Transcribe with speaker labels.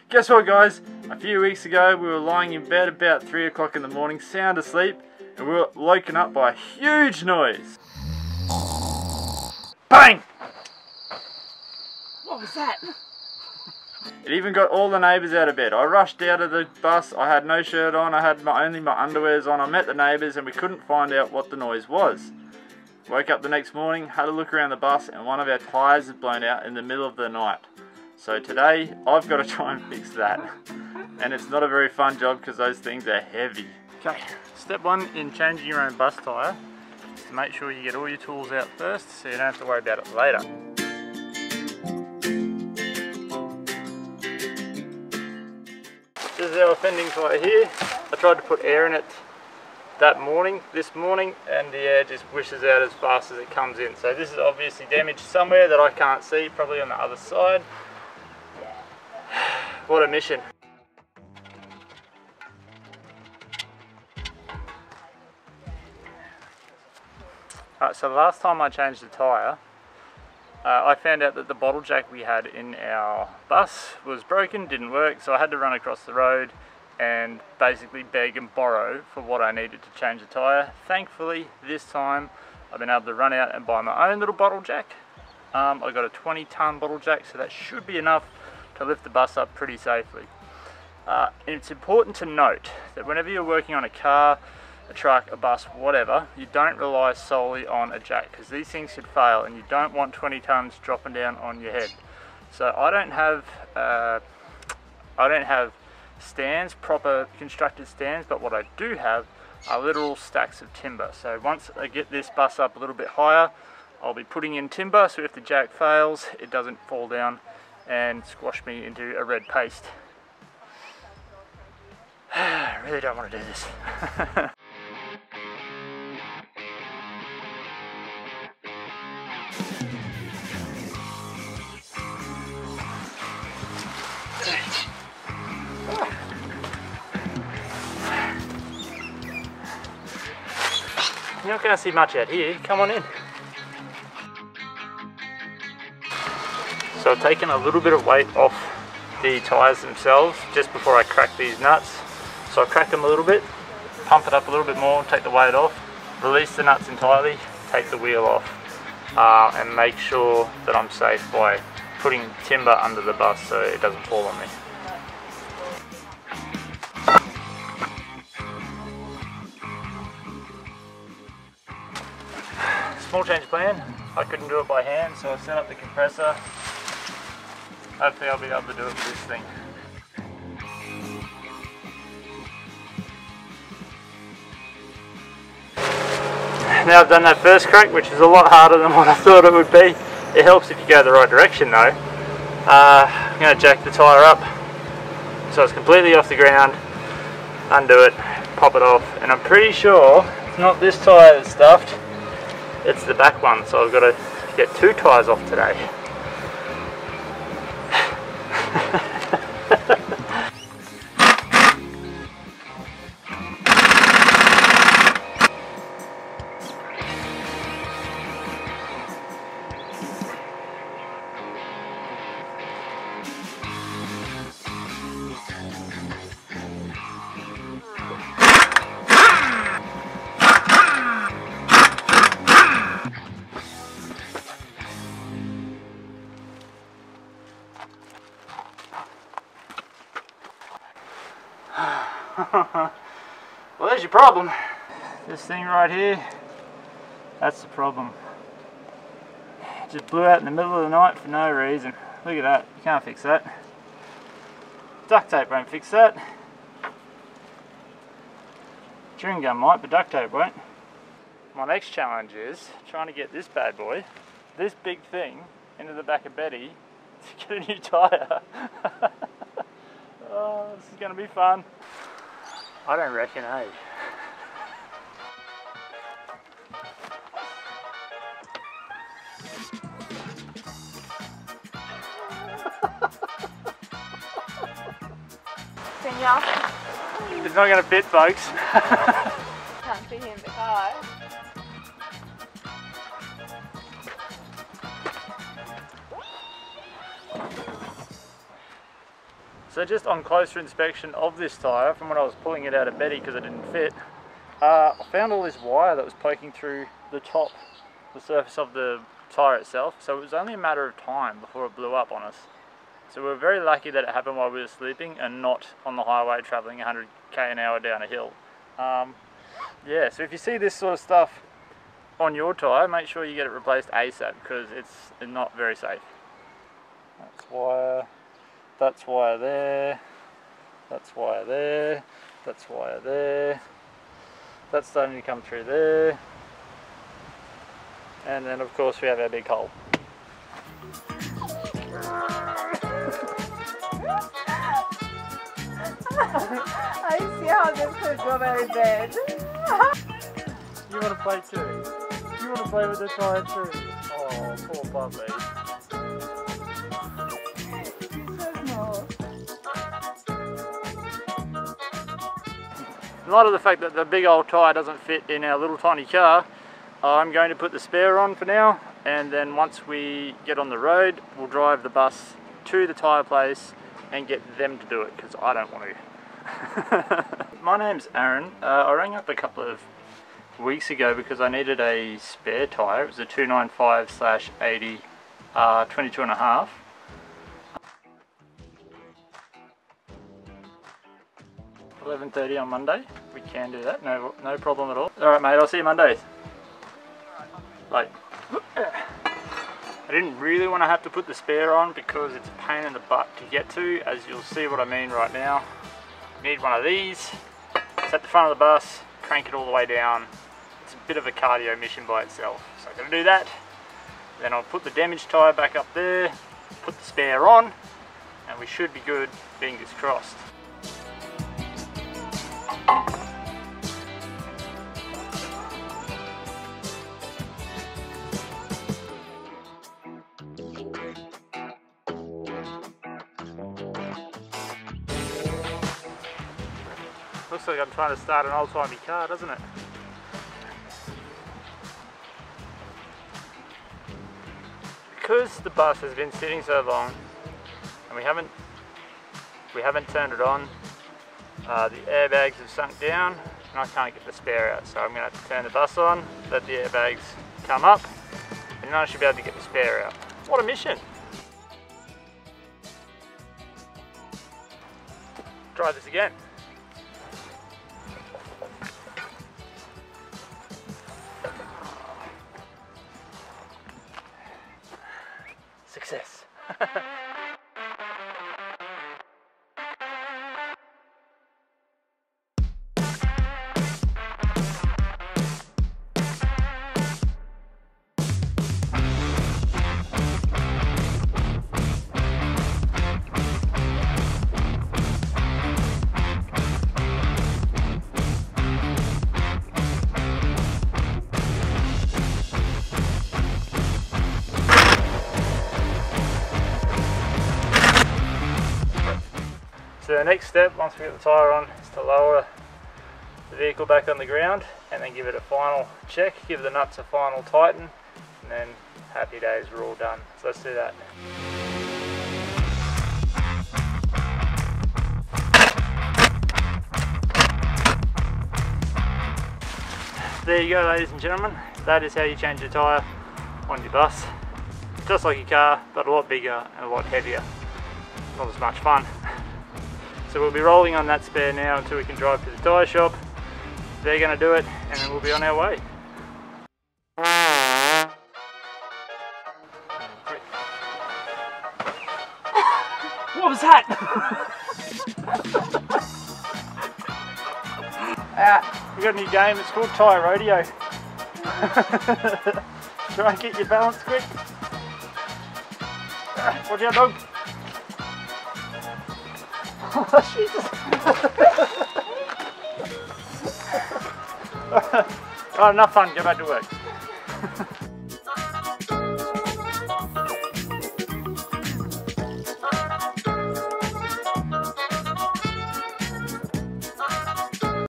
Speaker 1: Guess what, guys? A few weeks ago we were lying in bed about 3 o'clock in the morning, sound asleep, and we were woken up by a huge noise. Bang!
Speaker 2: What was that?
Speaker 1: It even got all the neighbours out of bed. I rushed out of the bus, I had no shirt on, I had only my underwears on. I met the neighbours and we couldn't find out what the noise was. Woke up the next morning, had a look around the bus, and one of our tyres had blown out in the middle of the night. So today, I've got to try and fix that. And it's not a very fun job because those things are heavy. Okay, step one in changing your own bus tyre is to make sure you get all your tools out first so you don't have to worry about it later. This is our fending tyre here. I tried to put air in it this morning, and the air just wishes out as fast as it comes in. So this is obviously damaged somewhere that I can't see, probably on the other side. What a mission. Alright, so the last time I changed the tyre, I found out that the bottle jack we had in our bus was broken, didn't work, so I had to run across the road and basically beg and borrow for what I needed to change the tyre. Thankfully, this time I've been able to run out and buy my own little bottle jack. I got a 20-ton bottle jack, so that should be enough to lift the bus up pretty safely. It's important to note that whenever you're working on a car, a truck, a bus, whatever, you don't rely solely on a jack, because these things could fail and you don't want 20 tons dropping down on your head. So I don't have stands, proper constructed stands, but what I do have are literal stacks of timber. So once I get this bus up a little bit higher, I'll be putting in timber so if the jack fails, it doesn't fall down and squash me into a red paste. I really don't want to do this. You're not going to see much out here, come on in. So I've taken a little bit of weight off the tyres themselves just before I crack these nuts. So I crack them a little bit, pump it up a little bit more, take the weight off, release the nuts entirely, take the wheel off, and make sure that I'm safe by putting timber under the bus so it doesn't fall on me. Small change of plan. I couldn't do it by hand, so I set up the compressor. Hopefully I'll be able to do it with this thing. Now I've done that first crack, which is a lot harder than what I thought it would be. It helps if you go the right direction though. I'm going to jack the tyre up so it's completely off the ground, undo it, pop it off, and I'm pretty sure it's not this tyre that's stuffed. It's the back one, so I've got to get 2 tyres off today. Well, there's your problem. This thing right here, that's the problem. It just blew out in the middle of the night for no reason. Look at that, you can't fix that. Duct tape won't fix that. Chewing gum might, but duct tape won't. My next challenge is trying to get this bad boy, this big thing, into the back of Betty to get a new tyre. Oh, this is going to be fun. I don't reckon, eh? It's not going to fit, folks.
Speaker 2: Can't fit in the car.
Speaker 1: So just on closer inspection of this tyre, from when I was pulling it out of Betty because it didn't fit, I found all this wire that was poking through the surface of the tyre itself. So it was only a matter of time before it blew up on us. So we were very lucky that it happened while we were sleeping and not on the highway travelling 100 km/h down a hill. Yeah, so if you see this sort of stuff on your tyre, make sure you get it replaced ASAP because it's not very safe. That's wire there, that's wire there, that's wire there, that's starting to come through there, and then of course we have our big hole.
Speaker 2: I see how this could go very bad.
Speaker 1: You want to play too? You want to play with the tyre too? Oh, poor puppy. In light of the fact that the big old tyre doesn't fit in our little tiny car, I'm going to put the spare on for now, and then once we get on the road, we'll drive the bus to the tyre place and get them to do it, because I don't want to. My name's Aaron. I rang up a couple of weeks ago because I needed a spare tyre. It was a 295/80 22.5. 11:30 on Monday. We can do that, no problem at all. Alright mate, I'll see you Monday. Like, I didn't really want to have to put the spare on because it's a pain in the butt to get to, as you'll see what I mean right now. You need one of these, it's at the front of the bus, crank it all the way down. It's a bit of a cardio mission by itself. So I'm going to do that, then I'll put the damaged tyre back up there, put the spare on, and we should be good, fingers crossed. Looks like I'm trying to start an old-timey car, doesn't it? Because the bus has been sitting so long and we haven't turned it on, the airbags have sunk down and I can't get the spare out, so I'm going to have to turn the bus on, let the airbags come up, and then I should be able to get the spare out. What a mission! Try this again. Success. So the next step, once we get the tyre on, is to lower the vehicle back on the ground and then give it a final check, give the nuts a final tighten, and then happy days, we're all done. So let's do that. There you go, ladies and gentlemen. That is how you change your tyre on your bus. Just like your car, but a lot bigger and a lot heavier. Not as much fun. So we'll be rolling on that spare now until we can drive to the tyre shop. They're going to do it and then we'll be on our way. What was that? We got a new game, it's called Tyre Rodeo. Try and get your balance quick. Watch out, dog. Oh, Jesus. Alright, enough fun, go back to work.